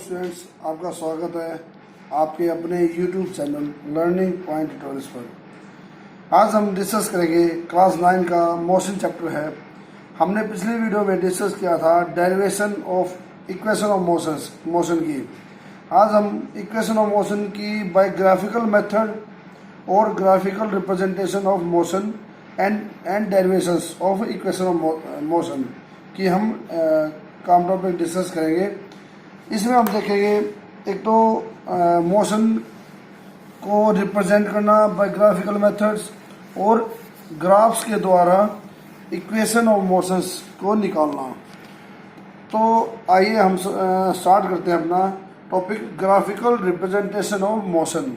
Students, आपका स्वागत है आपके अपने YouTube channel learning point tutorials पर। आज हम डिस्कस करेंगे क्लास 9 का मोशन चैप्टर है। हमने पिछली वीडियो में डिस्कस किया था derivation of equation of motion की। आज हम इक्वेशन ऑफ मोशन की बाय ग्राफिकल मेथड और graphical representation of motion and derivations of equation of motion की हम काम टॉपिक डिस्कस करेंगे। इसमें हम देखेंगे एक तो मोशन को रिप्रेजेंट करना बाय ग्राफिकल मेथड्स और ग्राफ्स के द्वारा इक्वेशन ऑफ मोशंस को निकालना। तो आइए हम स्टार्ट करते हैं अपना topic graphical representation of motion,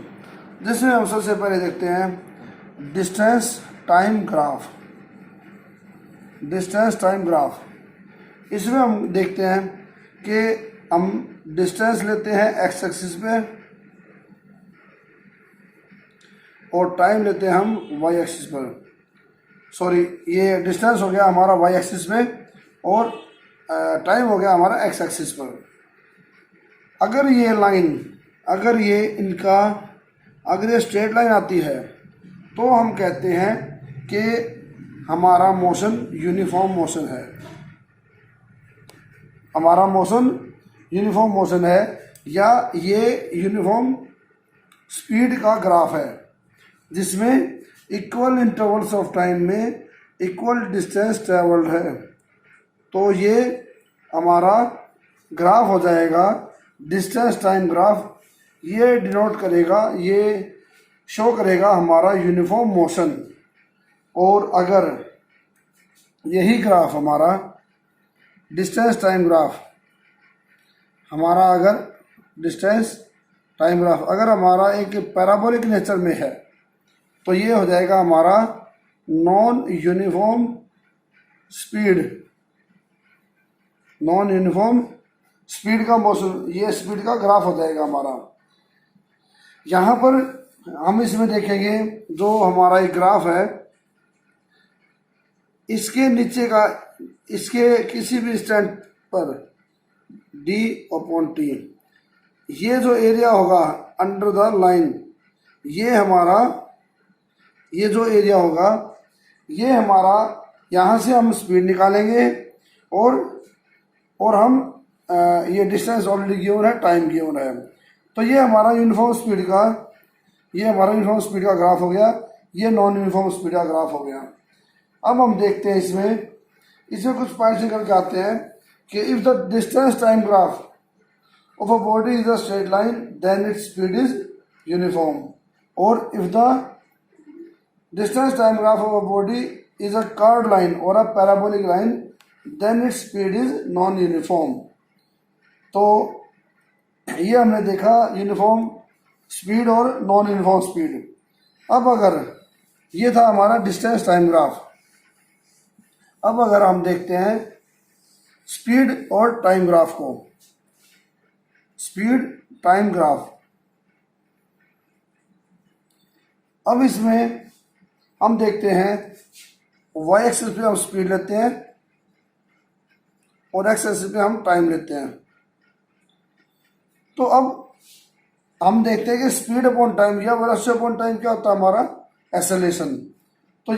जिसमें हम सबसे पहले देखते हैं distance time graph. Distance time graph इसमें हम देखते हैं कि हम डिस्टेंस लेते हैं एक्स एक्सिस पे और टाइम लेते हैं हम वाई एक्सिस पर। सॉरी, ये डिस्टेंस हो गया हमारा वाई एक्सिस पे और टाइम हो गया हमारा एक्स एक्सिस पर। अगर ये लाइन अगर ये स्ट्रेट लाइन आती है तो हम कहते हैं कि हमारा मोशन यूनिफॉर्म मोशन है। हमारा मोशन यूनिफॉर्म मोशन है या ये यूनिफॉर्म स्पीड का ग्राफ है, जिसमें इक्वल इंटरवल्स ऑफ टाइम में इक्वल डिस्टेंस ट्रेवल्ड है। तो ये हमारा ग्राफ हो जाएगा डिस्टेंस टाइम ग्राफ। ये डिनोट करेगा, ये शो करेगा हमारा यूनिफॉर्म मोशन। और अगर यही ग्राफ हमारा डिस्टेंस टाइम ग्राफ अगर हमारा एक पैराबोलिक नेचर में है तो ये हो जाएगा हमारा नॉन यूनिफॉर्म स्पीड का मोशन। ये स्पीड का ग्राफ हो जाएगा हमारा। यहाँ पर हम इसमें देखेंगे जो हमारा एक ग्राफ है, इसके नीचे का, इसके किसी भी स्टैंड पर d/t, ये जो एरिया होगा अंडर द लाइन, ये जो एरिया होगा ये हमारा, यहाँ से हम स्पीड निकालेंगे और हम ये डिस्टेंस ऑलरेडी गिवन है, टाइम गिवन है। तो ये हमारा यूनिफॉर्म स्पीड का ग्राफ हो गया, ये नॉन यूनिफॉर्म स्पीड का ग्राफ हो गया। अब हम देखते हैं इसमें कुछ पॉइंट्स निकल के आते हैं कि if the distance time graph of a body is a straight line then its speed is uniform, और if the distance time graph of a body is a curved line और a parabolic line then its speed is non uniform. तो ये हमने देखा uniform speed और non uniform speed. अब अगर ये था हमारा डिस्टेंस टाइम ग्राफ, अब अगर हम देखते हैं स्पीड और टाइम ग्राफ को, स्पीड टाइम ग्राफ। अब इसमें हम देखते हैं वाई एक्सिस पे हम स्पीड लेते हैं और एक्स एक्सिस पे हम टाइम लेते हैं। तो अब हम देखते हैं कि स्पीड अपॉन टाइम या वेलोसिटी अपॉन टाइम क्या होता है हमारा एक्सेलरेशन। तो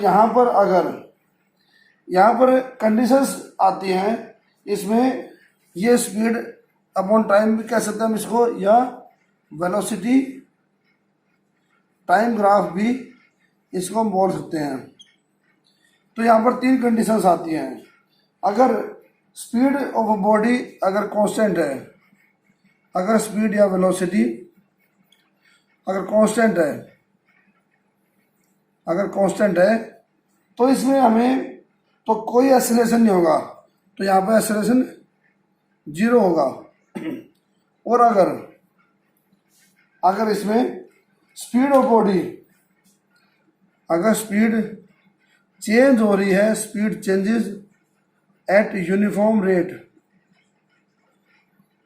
यहाँ पर कंडीशंस आती हैं, इसमें ये स्पीड अपॉन टाइम भी कह सकते हैं हम इसको, या वेलोसिटी टाइम ग्राफ भी इसको हम बोल सकते हैं। तो यहाँ पर 3 कंडीशंस आती हैं। अगर स्पीड ऑफ अ बॉडी अगर कांस्टेंट है, अगर स्पीड या वेलोसिटी अगर कांस्टेंट है तो इसमें हमें तो कोई एक्सेलरेशन नहीं होगा, तो यहाँ पर एक्सेलरेशन 0 होगा। और अगर इसमें स्पीड ऑफ बॉडी, अगर स्पीड चेंज हो रही है, speed changes at uniform rate,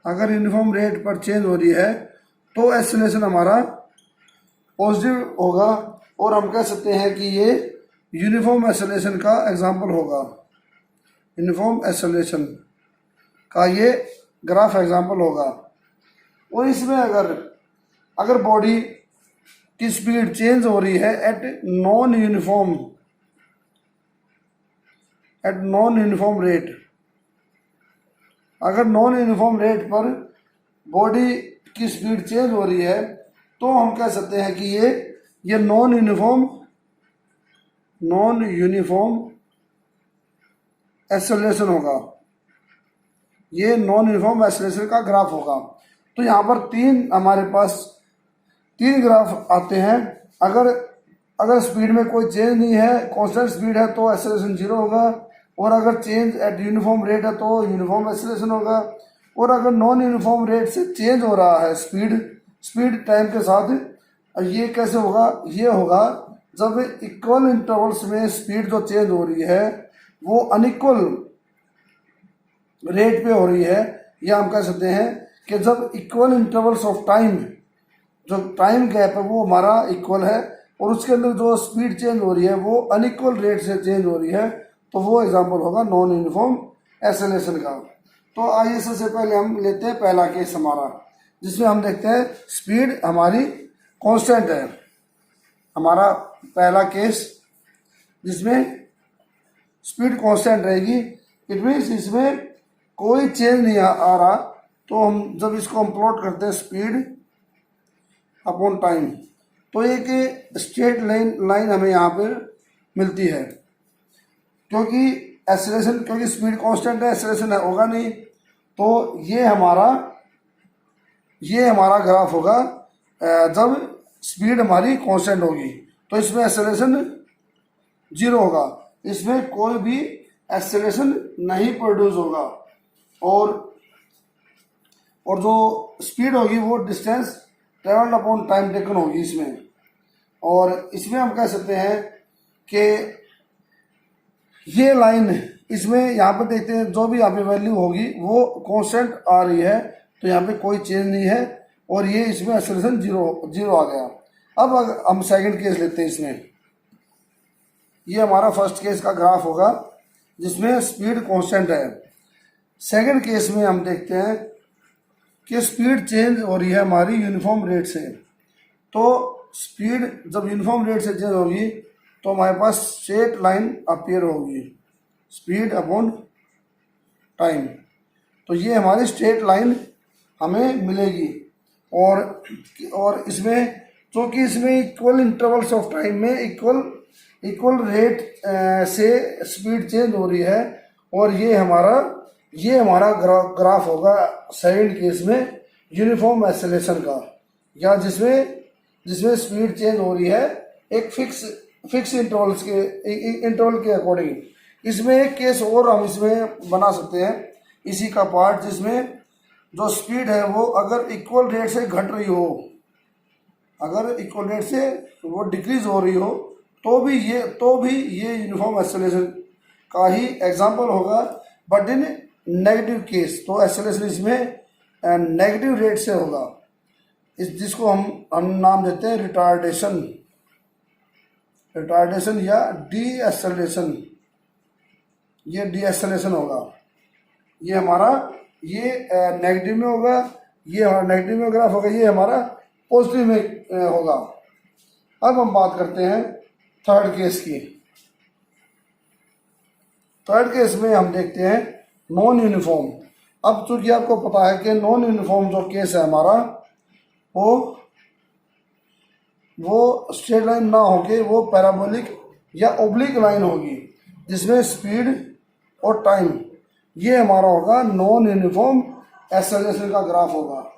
अगर यूनिफॉर्म रेट पर चेंज हो रही है तो एक्सेलरेशन हमारा पॉजिटिव होगा और हम कह सकते हैं कि ये यूनिफॉर्म एक्सेलरेशन का एग्जांपल होगा। यूनिफॉर्म एक्सेलरेशन का ये ग्राफ एग्जांपल होगा। और इसमें अगर अगर बॉडी की स्पीड चेंज हो रही है एट नॉन यूनिफॉर्म रेट, अगर नॉन यूनिफॉर्म रेट पर बॉडी की स्पीड चेंज हो रही है तो हम कह सकते हैं कि ये नॉन यूनिफॉर्म एक्सेलरेशन होगा, ये नॉन यूनिफॉर्म एक्सेलरेशन का ग्राफ होगा। तो यहाँ पर हमारे पास तीन ग्राफ आते हैं। अगर स्पीड में कोई चेंज नहीं है, कांस्टेंट स्पीड है, तो एक्सेलरेशन 0 होगा, और अगर चेंज एट यूनिफॉर्म रेट है तो यूनिफॉर्म एक्सेलरेशन होगा, और अगर नॉन यूनिफॉर्म रेट से चेंज हो रहा है स्पीड टाइम के साथ, ये कैसे होगा? ये होगा जब इक्वल इंटरवल्स में स्पीड जो चेंज हो रही है वो अनइक्वल रेट पे हो रही है, या हम कह सकते हैं कि जब इक्वल इंटरवल्स ऑफ टाइम, जो टाइम गैप है वो हमारा इक्वल है और उसके अंदर जो स्पीड चेंज हो रही है वो अनइक्वल रेट से चेंज हो रही है, तो वो एग्जांपल होगा नॉन यूनिफॉर्म एक्सेलरेशन का। तो आइए सबसे पहले हम लेते हैं पहला केस हमारा, जिसमें हम देखते हैं स्पीड हमारी कांस्टेंट है। हमारा पहला केस जिसमें स्पीड कांस्टेंट रहेगी, इट मीन्स इसमें कोई चेंज नहीं आ रहा। तो हम जब इसको हम प्लॉट करते हैं स्पीड अपॉन टाइम, तो एक स्ट्रेट लाइन हमें यहाँ पे मिलती है, क्योंकि स्पीड कांस्टेंट है, एक्सेलरेशन होगा नहीं, तो ये हमारा ग्राफ होगा जब स्पीड हमारी कांस्टेंट होगी, तो इसमें एक्सेलरेशन 0 होगा, इसमें कोई भी एक्सेलरेशन नहीं प्रोड्यूस होगा, और जो स्पीड होगी वो distance travelled upon time taken होगी इसमें। और इसमें हम कह सकते हैं कि ये लाइन, इसमें यहाँ पे देखते हैं जो भी यहाँ पे वैल्यू होगी वो कांस्टेंट आ रही है, तो यहाँ पे कोई चेंज नहीं है, और ये इसमें एक्सेलरेशन 0 आ गया। अब अगर हम सेकंड केस लेते हैं, इसमें ये हमारा फर्स्ट केस का ग्राफ होगा जिसमें स्पीड कांस्टेंट है। सेकंड केस में हम देखते हैं कि स्पीड चेंज हो रही है हमारी यूनिफॉर्म रेट से। तो स्पीड जब यूनिफॉर्म रेट से चेंज होगी तो हमारे पास स्ट्रेट लाइन अपीयर होगी, स्पीड अपॉन टाइम, तो ये हमारी स्ट्रेट लाइन हमें मिलेगी। और इसमें क्योंकि इसमें इक्वल इंटरवल्स ऑफ टाइम में इक्वल रेट से स्पीड चेंज हो रही है, और ये हमारा ग्राफ होगा सेकंड केस में यूनिफॉर्म एक्सेलरेशन का, या जिसमें स्पीड चेंज हो रही है एक फिक्स इंटरवल के अकॉर्डिंग। इसमें एक केस और हम इसमें बना सकते हैं इसी का पार्ट, जिसमें जो स्पीड है वो अगर इक्वल रेट से घट रही हो, अगर इक्वल रेट से वो डिक्रीज हो रही हो, तो भी ये यूनिफॉर्म एक्सेलरेशन का ही एग्जांपल होगा, बट इन नेगेटिव केस, तो एक्सेलरेशन इसमें नेगेटिव रेट से होगा, जिसको हम नाम देते हैं रिटार्डेशन या डी एक्सेलरेशन। ये डी एक्सेलरेशन होगा, ये हमारा नेगेटिव में होगा, ये हमारा नेगेटिव में ग्राफ होगा, ये हमारा पॉजिटिव में होगा। अब हम बात करते हैं थर्ड केस की। थर्ड केस में हम देखते हैं नॉन यूनिफॉर्म। अब चूंकि आपको पता है कि नॉन यूनिफॉर्म जो केस है हमारा, वो स्ट्रेट लाइन ना होके वो पैराबोलिक या ओब्लिक लाइन होगी, जिसमें स्पीड और टाइम ये हमारा होगा नॉन यूनिफॉर्म एक्सेलरेशन का ग्राफ होगा,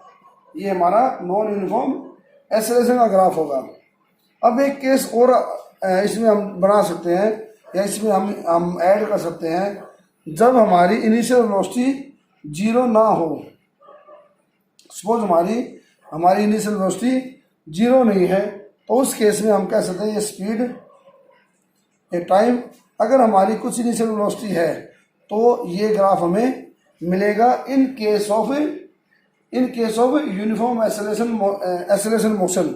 ये हमारा नॉन यूनिफॉर्म एक्सेलरेशन का ग्राफ होगा। अब एक केस और इसमें हम बना सकते हैं, या इसमें हम ऐड कर सकते हैं, जब हमारी इनिशियल वेलोसिटी 0 ना हो। सपोज हमारी इनिशियल वेलोसिटी 0 नहीं है, तो उस केस में हम कह सकते हैं ये स्पीड, ये टाइम, अगर हमारी कुछ इनिशियल वेलोसिटी है तो ये ग्राफ हमें मिलेगा in case of uniform acceleration motion,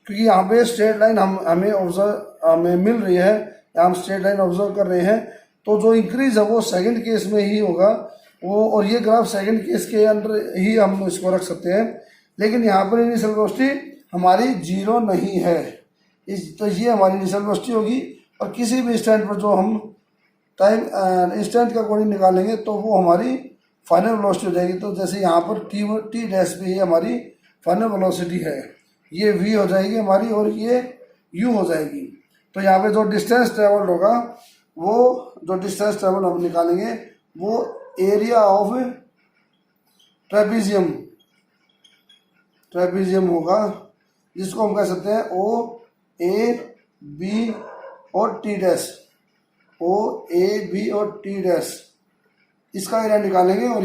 क्योंकि यहाँ पे स्ट्रेट लाइन हमें मिल रही है, हम स्ट्रेट लाइन ऑब्जर्व कर रहे हैं, तो जो इंक्रीज है वो सेकंड केस में ही होगा वो, और ये ग्राफ सेकंड केस के अंदर ही हम इसको रख सकते हैं। लेकिन यहाँ पर इनिशियल वेलोसिटी हमारी 0 नहीं है। तो ये हमारी इनिशियल वेलोसिटी होगी, और किसी भी इंस्टेंट पर जो हम टाइम इंस्टेंट का कोऑर्डिनेट निकालेंगे तो वो हमारी फाइनल वेलोसिटी हो जाएगी। तो जैसे यहाँ पर टी डैश पे ये हमारी फाइनल वेलोसिटी है, ये v हो जाएगी हमारी, और ये u हो जाएगी। तो यहाँ पे जो डिस्टेंस ट्रेवल्ड होगा, वो जो डिस्टेंस ट्रेवल हम निकालेंगे वो एरिया ऑफ ट्रेपीजियम होगा, जिसको हम कह सकते हैं ओ ए बी और T dash, O A B और टी डैश। इसका एरिया निकालेंगे और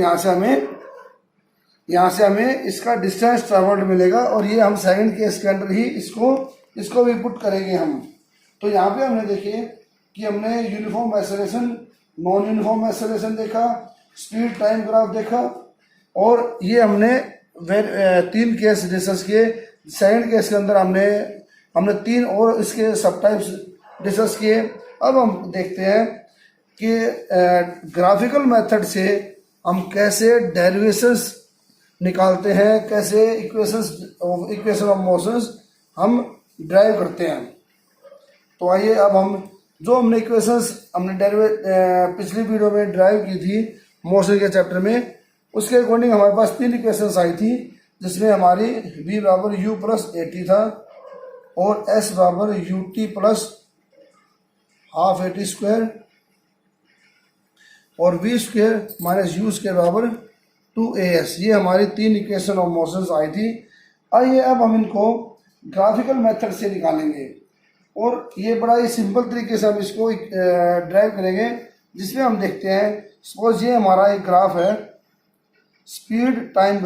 यहाँ से हमें इसका डिस्टेंस ट्रेवल्ड मिलेगा, और ये हम सेकंड केस के अंदर ही इसको भी पुट करेंगे हम। तो यहाँ पे हमने देखिए कि हमने uniform acceleration, non uniform acceleration देखा, स्पीड टाइम ग्राफ देखा, और ये हमने 3 केस डिस्कस किए। सेकंड केस के अंदर हमने 3 और इसके सब टाइप्स डिस्कस किए। अब हम देखते हैं कि ग्राफिकल मेथड से हम कैसे डेरिवेशंस निकालते हैं, कैसे इक्वेशन ऑफ मोशंस हम ड्राइव करते हैं। तो आइए अब हमने इक्वेशंस पिछली वीडियो में ड्राइव की थी मोशन के चैप्टर में, उसके अकॉर्डिंग हमारे पास 3 इक्वेशंस आई थी, जिसमें हमारी v बराबर u प्लस ए टी था, और s बराबर you T plus half A T square, और v square minus you square बराबर 2as। ये हमारी 3 इक्वेशन ऑफ मोशंस आई थी। आइए अब हम इनको ग्राफिकल मेथड से निकालेंगे, और ये बड़ा ही सिंपल तरीके से हम इसको ड्राइव करेंगे, जिसमें हम देखते हैं, सपोज ये हमारा एक ग्राफ है, स्पीड टाइम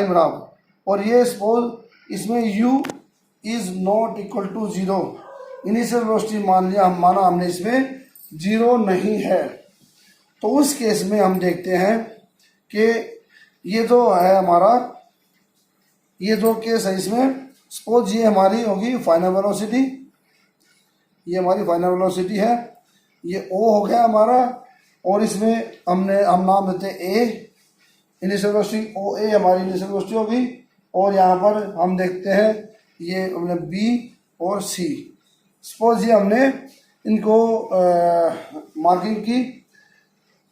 ग्राफ, और ये सपोज इसमें u is not equal to 0, initial velocity माना हमने इसमें 0 नहीं है। तो उस केस में हम देखते हैं कि ये जो है हमारा, ये जो केस है, इसमें सपोज ये हमारी होगी फाइनल वेलोसिटी, ये हमारी फाइनल वेलोसिटी है, ये o हो गया हमारा, और इसमें हम नाम देते हैं a, इनिशियल वेलोसिटी ओ ए हमारी इनिशियल वेलोसिटी होगी, और यहाँ पर हम देखते हैं ये हमने b और c। सपोज ये हमने इनको मार्किंग की।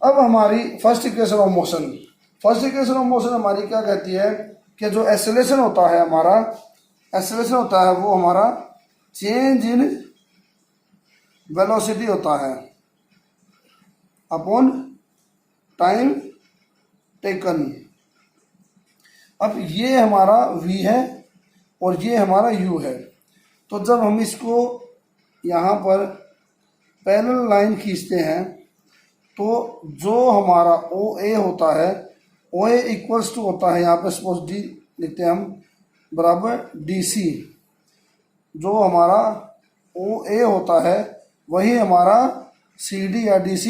अब हमारी फर्स्ट इक्वेशन ऑफ मोशन हमारी क्या कहती है कि जो एक्सेलरेशन होता है वो हमारा चेंज इन वेलोसिटी होता है अपॉन टाइम टेकन। अब ये हमारा v है और ये हमारा u है। तो जब हम इसको यहाँ पर पैरेलल लाइन खींचते हैं, तो जो हमारा OA होता है, OA इक्वल्स टू होता है, यहाँ पे सपोज D लिखते हैं हम, बराबर DC। जो हमारा OA होता है वही हमारा CD या DC,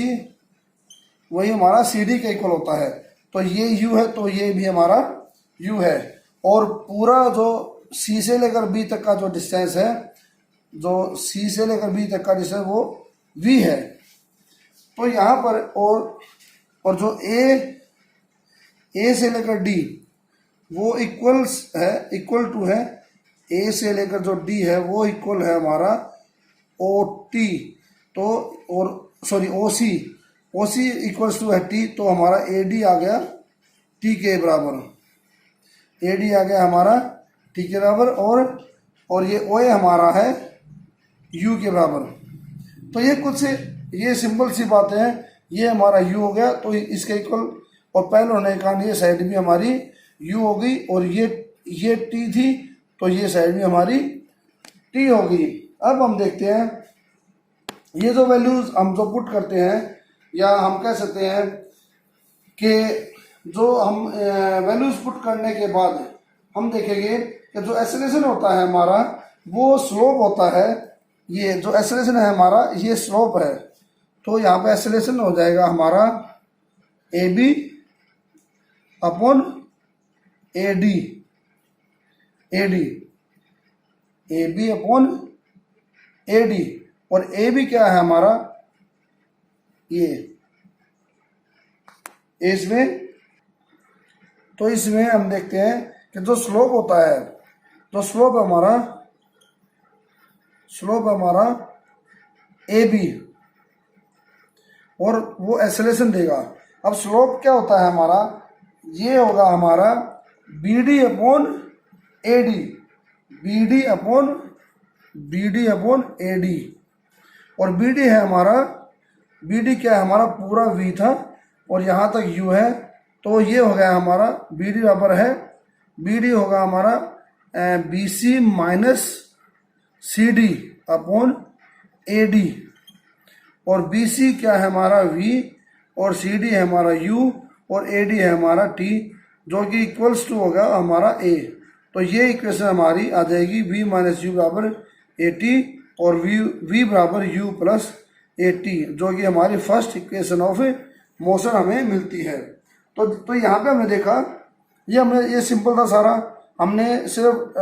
वही हमारा CD के इक्वल होता है। तो ये U है, तो ये भी हमारा U है, और पूरा जो C से लेकर B तक का जो डिस्टेंस है, जो C से लेकर B तक का डिस्टेंस वो V है। तो यहाँ पर और जो A से लेकर D वो इक्वल टू है A से लेकर जो D है वो इक्वल है हमारा OT। तो और सॉरी OC इक्वल्स टू है T। तो हमारा AD आ गया T के बराबर, AD आ गया हमारा T के बराबर, और ये OA हमारा है U के बराबर। तो ये सिंपल सी बातें हैं। ये हमारा U हो गया, तो इसके इक्वल, और पहले होने के कारण ये साइड भी हमारी U हो गई, और ये T थी, तो ये साइड भी हमारी T होगी। अब हम देखते हैं ये जो वैल्यूज हम जो पुट करते हैं, या हम कह सकते हैं कि जो हम वैल्यूज पुट करने के बाद हम देखेंगे कि जो एक्सेलरेशन होता है हमारा वो स्लोप होता है। ये जो एक्सेलरेशन है हमारा ये स्लोप है। तो यहाँ पे एक्सेलरेशन हो जाएगा हमारा AB upon AD, AB upon AD, और AB क्या है हमारा, ये इसमें तो इसमें हम देखते हैं कि जो स्लोप होता है, जो स्लोप हमारा ए बी, और वो एक्सेलरेशन देगा। अब स्लोप क्या होता है हमारा, ये होगा हमारा B D upon A D, B D upon A D. और बी डी है हमारा, बी डी क्या है हमारा, पूरा वी था और यहाँ तक यू है, तो ये हो गया हमारा बी डी बराबर है, बी डी होगा हमारा B C minus C D upon A D. और बी सी क्या है हमारा वी, और सी डी है हमारा यू, और ए डी है हमारा टी, जो कि इक्वल्स टू होगा हमारा ए। तो ये इक्वेशन हमारी आ जाएगी v माइनस यू बराबर ए टी और v बराबर u प्लस ए टी, जो कि हमारी फर्स्ट इक्वेशन ऑफ मोशन हमें मिलती है। तो यहाँ पे हमने देखा, ये सिंपल था सारा, हमने सिर्फ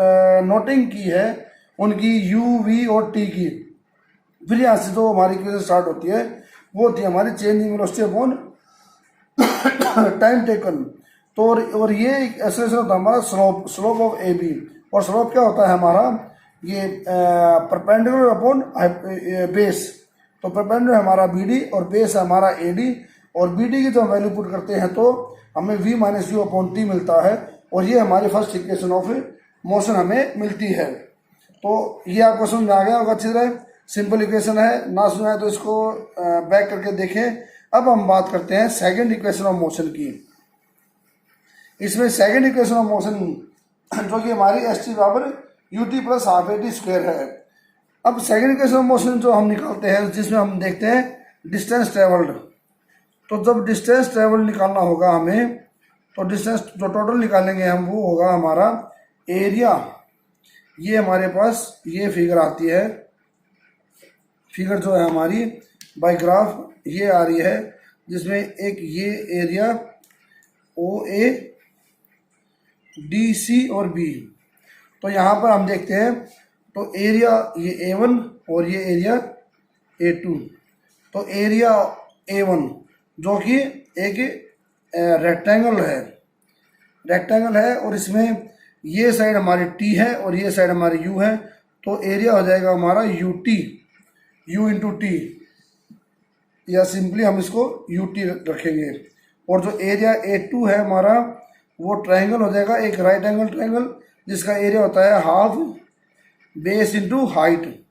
नोटिंग की है उनकी u, v और t की। फिर यहाँ से जो हमारी इक्वेशन स्टार्ट होती है वो होती है हमारी change in velocity upon time taken. तो और ये एक्सेलरेशन होता है हमारा स्लोप ऑफ ए बी, और स्लोप क्या होता है हमारा, ये परपेंडिकुलर अपॉन बेस। तो परपेंडिकुलर हमारा बी डी और बेस है हमारा ए डी, और बी डी की जो हम वैल्यू पुट करते हैं तो हमें v minus you upon T मिलता है, और ये हमारी फर्स्ट इक्वेशन ऑफ मोशन हमें मिलती है। तो ये आपको समझ में आ गया होगा अच्छी तरह, सिंपल इक्वेशन है, ना सुना है तो इसको बैक करके देखें। अब हम बात करते हैं सेकंड इक्वेशन ऑफ मोशन की। इसमें सेकंड इक्वेशन ऑफ मोशन जो कि हमारी एस टी बराबर you T plus half A T square है। अब सेकंड इक्वेशन ऑफ मोशन जो हम निकालते हैं, जिसमें हम देखते हैं डिस्टेंस ट्रेवल्ड। तो जब डिस्टेंस ट्रेवल निकालना होगा हमें, तो डिस्टेंस जो टोटल निकालेंगे हम वो होगा हमारा एरिया। ये हमारे पास ये फिगर आती है, फिगर जो है हमारी बाय ग्राफ ये आ रही है, जिसमें एक ये area O A D C और बी। तो यहाँ पर हम देखते हैं तो एरिया ये A1 और ये एरिया A2। तो एरिया A1 जो कि एक रेक्टेंगल है और इसमें ये साइड हमारी T है और ये साइड हमारी U है, तो एरिया हो जाएगा हमारा U इंटू टी, या सिंपली हम इसको UT रखेंगे। और जो एरिया A2 है हमारा वो ट्रायंगल हो जाएगा, एक राइट एंगल ट्रायंगल, जिसका एरिया होता है हाफ बेस इंटू हाइट।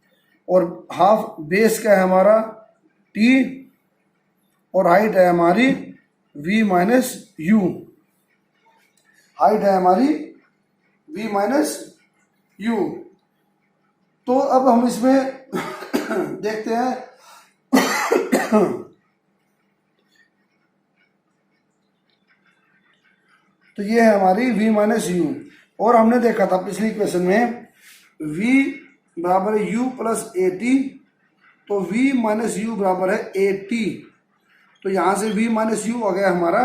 और हाफ बेस का है हमारा T और हाइट है हमारी V माइनस यू, हाइट है हमारी V माइनस यू। तो अब हम इसमें देखते हैं तो ये है हमारी v माइनस यू, और हमने देखा था पिछली इक्वेशन में v बराबर है u प्लस ए टी, तो v माइनस यू बराबर है ए टी। तो यहाँ से v माइनस यू हो गया हमारा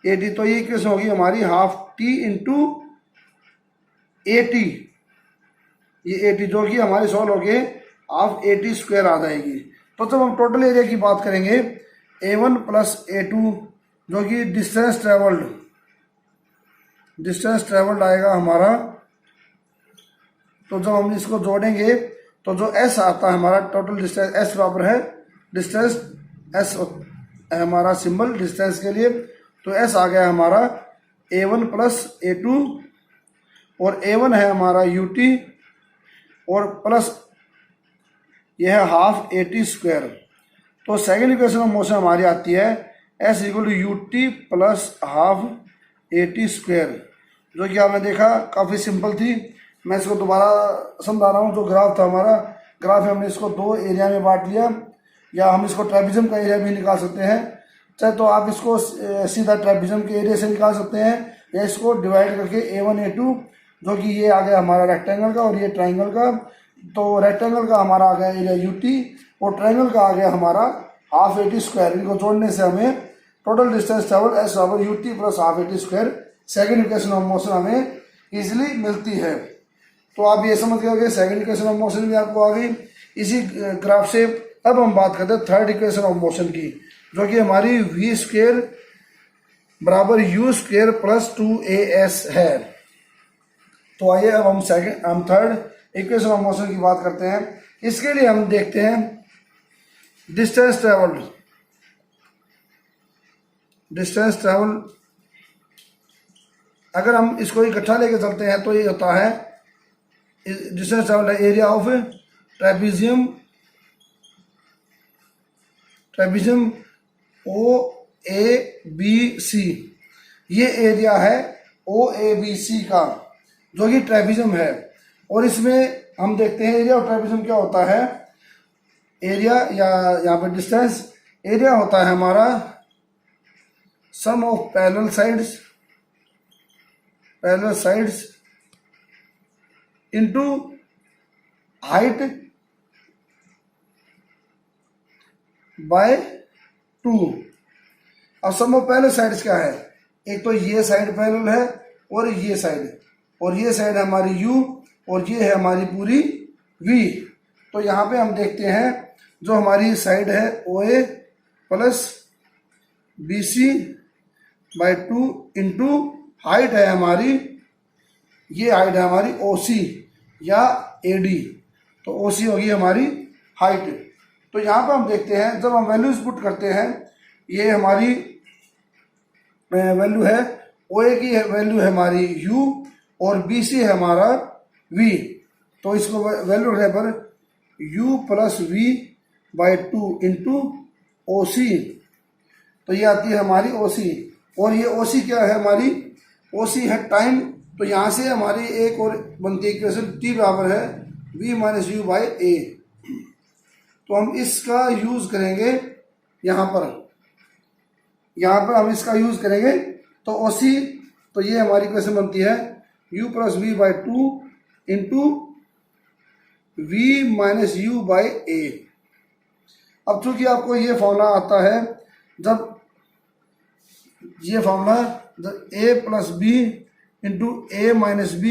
ए टी, तो ये इक्वेशन होगी हमारी half T into A T, ये ए टी जो कि हमारी सॉल्व हो गए हाफ ए टी स्क्वायर आ जाएगी। तो जब हम टोटल एरिया की बात करेंगे A1 प्लस A2 जो कि डिस्टेंस ट्रेवल्ड आएगा हमारा, तो जब हम इसको जोड़ेंगे तो जो S आता है हमारा टोटल डिस्टेंस, S बराबर है डिस्टेंस, S है हमारा सिंबल डिस्टेंस के लिए, तो S आ गया हमारा A1 प्लस A2, और A1 है हमारा UT और प्लस यह है हाफ ए टी स्क्वायर। तो सेकेंड इक्वेशन ऑफ मोशन हमारी आती है S equal to U T plus half A T square, जो कि आपने देखा काफ़ी सिंपल थी। मैं इसको दोबारा समझा रहा हूँ। जो ग्राफ था हमारा, ग्राफ में हमने इसको दो एरिया में बांट लिया, या हम इसको ट्रेपेजियम का एरिया भी निकाल सकते हैं, चाहे तो आप इसको सीधा ट्रेपेजियम के एरिया से निकाल सकते हैं, या इसको डिवाइड करके A1 A2 जो कि ये आ गया हमारा रेक्टेंगल का और ये ट्राइंगल का। तो रेक्टेंगल का हमारा आ गया एरिया यूटी और ट्रायंगल का आ गया हमारा हाफ ए टी स्क्वायर। इनको जोड़ने से हमें टोटल डिस्टेंस ट्रेवल एस बराबर UT plus half A T square second equation of motion हमें इजीली मिलती है। तो आप ये समझ गए सेकेंड इक्वेशन ऑफ मोशन भी आपको आ गई इसी ग्राफ से। अब हम बात करते हैं थर्ड इक्वेशन ऑफ मोशन की, जो कि हमारी वी स्क्वेयर बराबर यू स्क्वेयर प्लस 2as है। तो आइए अब हम थर्ड इक्वेशन ऑफ मोशन की बात करते हैं। इसके लिए हम देखते हैं डिस्टेंस ट्रेवल। अगर हम इसको इकट्ठा लेके चलते हैं तो ये होता है डिस्टेंस ट्रेवल है एरिया ऑफ ट्रेपेजियम OABC। ये एरिया है OABC का, जो कि ट्रेपेजियम है। और इसमें हम देखते हैं एरिया ऑफ ट्रेपेजियम क्या होता है। एरिया या यहाँ पे डिस्टेंस एरिया होता है हमारा sum of parallel sides into height by 2। अब सम ऑफ पैरेलल साइड्स क्या है, एक तो ये साइड पैरेलल है और ये साइड हमारी U और ये है हमारी पूरी V। तो यहाँ पे हम देखते हैं जो हमारी साइड है OA plus BC by 2 into height है हमारी, ये हाइट है हमारी OC या AD। तो OC होगी हमारी हाइट। तो यहाँ पर हम देखते हैं जब हम वैल्यूज पुट करते हैं, ये हमारी वैल्यू है OA की वैल्यू है हमारी U और BC है हमारा V। तो इसको वैल्यू रखने पर U plus V by 2 into OC, तो ये आती है हमारी OC। और ये OC क्या है हमारी, OC है टाइम। तो यहाँ से हमारी एक और बनती है इक्वेशन T बराबर है V minus U by A। तो हम इसका यूज करेंगे यहाँ पर हम इसका यूज करेंगे। तो OC, तो ये हमारी इक्वेशन बनती है U plus V by 2 into V minus U by A। अब चूंकि आपको ये फॉर्मूला आता है, जब ये formula A plus B into A minus B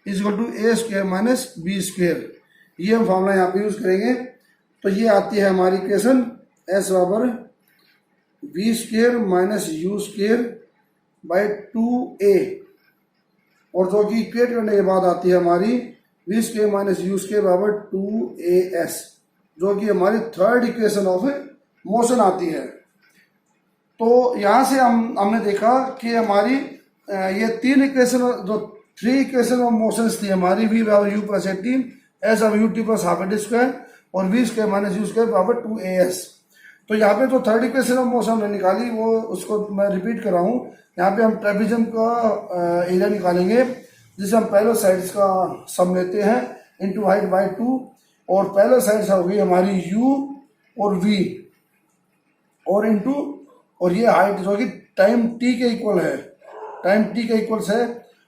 equal to A square minus B square, ये हम फॉर्मूला यहाँ पे यूज करेंगे। तो ये आती है हमारी इक्वेशन S बराबर V square minus U square by 2A, और जो कि इक्वेट करने के बाद आती है हमारी V square minus U square बराबर 2AS, जो कि हमारी थर्ड इक्वेशन ऑफ मोशन आती है। तो यहाँ से हमने देखा कि हमारी ये तीन इक्वेशन, जो थ्री इक्वेशन ऑफ मोशंस थी हमारी, V बराबर U प्लस 18, S बराबर UT plus half at square और V square minus U square बराबर 2AS। तो यहाँ पे जो थर्ड इक्वेशन ऑफ मोशन हमने निकाली वो उसको मैं रिपीट कर रहा हूँ। यहाँ पे हम ट्रेपेजियम का एरिया निकालेंगे, जिसे हम पैरेलल साइड्स का सम लेते हैं इनटू हाइट बाय 2, और पैरेलल साइड्स होगी हमारी U और V और इनटू, और ये हाइट जो कि टाइम T के इक्वल है, टाइम T के इक्वल्स है।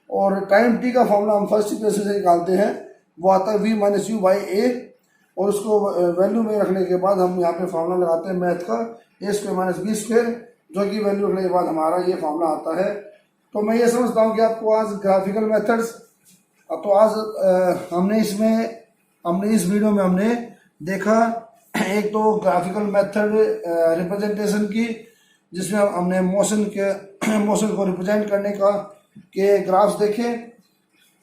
और टाइम T का फॉर्मूला हम फर्स्ट इक्वेशन से निकालते हैं, वो आता है V minus U by A, और उसको वैल्यू में रखने के बाद हम यहाँ पे फॉर्मूला लगाते हैं मैथ का A square minus B square, जो कि वैल्यू रखने के बाद हमारा ये फॉर्मूला आता है। तो मैं ये समझता हूँ कि आपको आज ग्राफिकल मेथड्स, तो आज हमने इस वीडियो में हमने देखा एक तो ग्राफिकल मेथड रिप्रेजेंटेशन की, जिसमें हमने मोशन को रिप्रेजेंट करने के ग्राफ्स देखे।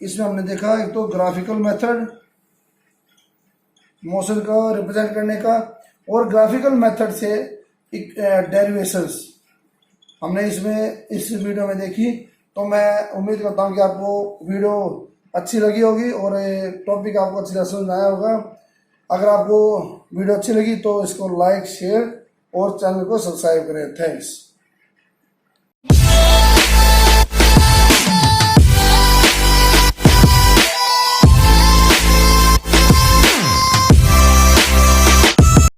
इसमें हमने देखा एक तो ग्राफिकल मेथड मोशन को रिप्रेजेंट करने का, और ग्राफिकल मेथड से डेरिवेशंस हमने इस वीडियो में देखी। तो मैं उम्मीद करता हूँ कि आपको वीडियो अच्छी लगी होगी और टॉपिक आपको अच्छी तरह समझ में आया होगा। अगर आपको वीडियो अच्छी लगी तो इसको लाइक, शेयर और चैनल को सब्सक्राइब करें। थैंक्स।